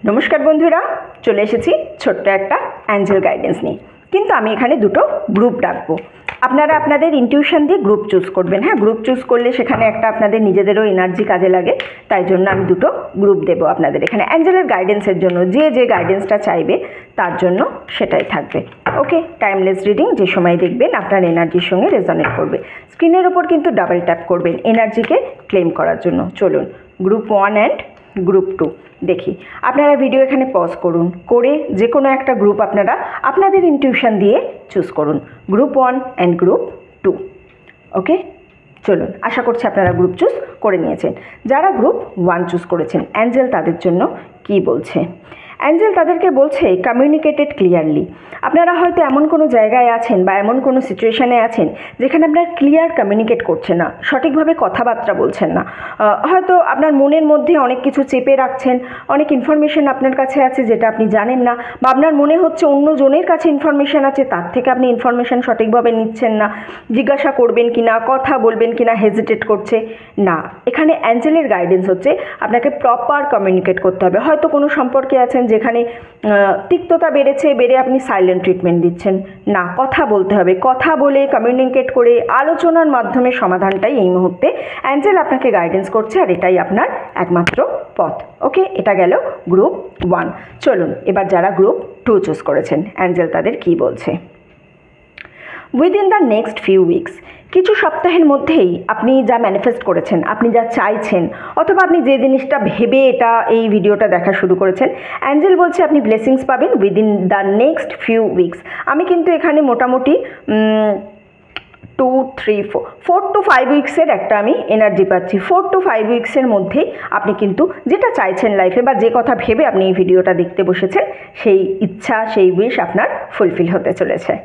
নমস্কার বন্ধুরা, চলে এসেছি ছোট্ট একটা অ্যাঞ্জেল গাইডেন্স নিয়ে। কিন্তু আমি এখানে দুটো গ্রুপ ডাকবো। আপনারা আপনাদের ইনটিউশন দিয়ে গ্রুপ চুজ করবেন। হ্যাঁ, গ্রুপ চুজ করলে সেখানে একটা আপনাদের নিজেদেরও এনার্জি কাজে লাগে, তাই জন্য আমি দুটো গ্রুপ দেবো আপনাদের এখানে অ্যাঞ্জেলের গাইডেন্সের জন্য। যে যে গাইডেন্সটা চাইবে তার জন্য সেটাই থাকবে। ওকে, টাইমলেস রিডিং যে সময় দেখবেন আপনার এনার্জির সঙ্গে রেজনেট করবে। স্ক্রিনের ওপর কিন্তু ডাবল ট্যাপ করবেন এনার্জিকে ক্লেম করার জন্য। চলুন গ্রুপ 1 অ্যান্ড গ্রুপ 2 দেখি। আপনারা ভিডিও এখানে পজ করুন, করে যে কোনো একটা গ্রুপ আপনারা আপনাদের ইনটিউশন দিয়ে চুজ করুন। Group 1 and group 2। ওকে, চলুন, আশা করছি আপনারা গ্রুপ চুজ করে নিয়েছেন। যারা গ্রুপ 1 চুজ করেছেন, অ্যাঞ্জেল তাদের জন্য কি বলছে? অ্যাঞ্জেল তাদেরকে বলছে কমিউনিকেটেড ক্লিয়ারলি। আপনারা হয়তো এমন কোনো জায়গায় আছেন বা এমন কোনো সিচুয়েশানে আছেন যেখানে আপনার ক্লিয়ার কমিউনিকেট করছেন না, সঠিকভাবে কথাবার্তা বলছেন না। হয়তো আপনার মনের মধ্যে অনেক কিছু চেপে রাখছেন, অনেক ইনফরমেশন আপনার কাছে আছে যেটা আপনি জানেন না, বা আপনার মনে হচ্ছে অন্য জনের কাছে ইনফরমেশান আছে, তার থেকে আপনি ইনফরমেশান সঠিকভাবে নিচ্ছেন না। জিজ্ঞাসা করবেন কি না, কথা বলবেন কি না হেজিটেট করছে না। এখানে অ্যাঞ্জেলের গাইডেন্স হচ্ছে আপনাকে প্রপার কমিউনিকেট করতে হবে। হয়তো কোনো সম্পর্কে আছেন যেখানে তিক্ততা বেড়ে আপনি সাইলেন্ট ট্রিটমেন্ট দিচ্ছেন না, কথা বলতে হবে। কথা বলে কমিউনিকেট করে আলোচনার মাধ্যমে সমাধানটাই এই মুহূর্তে অ্যাঞ্জেল আপনাকে গাইডেন্স করছে, আর এটাই আপনার একমাত্র পথ। ওকে, এটা গেল গ্রুপ 1। চলুন এবার যারা গ্রুপ 2 চুজ করেছেন, অ্যাঞ্জেল তাদের কি বলছে? Within the next few weeks, কিছু সপ্তাহের মধ্যেই আপনি যা ম্যানিফেস্ট করেছেন, আপনি যা চাইছেন, অথবা আপনি যে জিনিসটা ভেবে এই ভিডিওটা দেখা শুরু করেছেন, অ্যাঞ্জেল বলছে আপনি ব্লেসিংস পাবেন within the next few weeks. আমি কিন্তু এখানে মোটামুটি 2, 3, 4 to 5 উইক্সের একটা আমি এনার্জি পাচ্ছি। 4 to 5 উইক্সের মধ্যেই আপনি কিন্তু যেটা চাইছেন লাইফে, বা যে কথা ভেবে আপনি এই ভিডিওটা দেখতে বসেছেন, সেই ইচ্ছা, সেই উইশ আপনার ফুলফিল হতে চলেছে।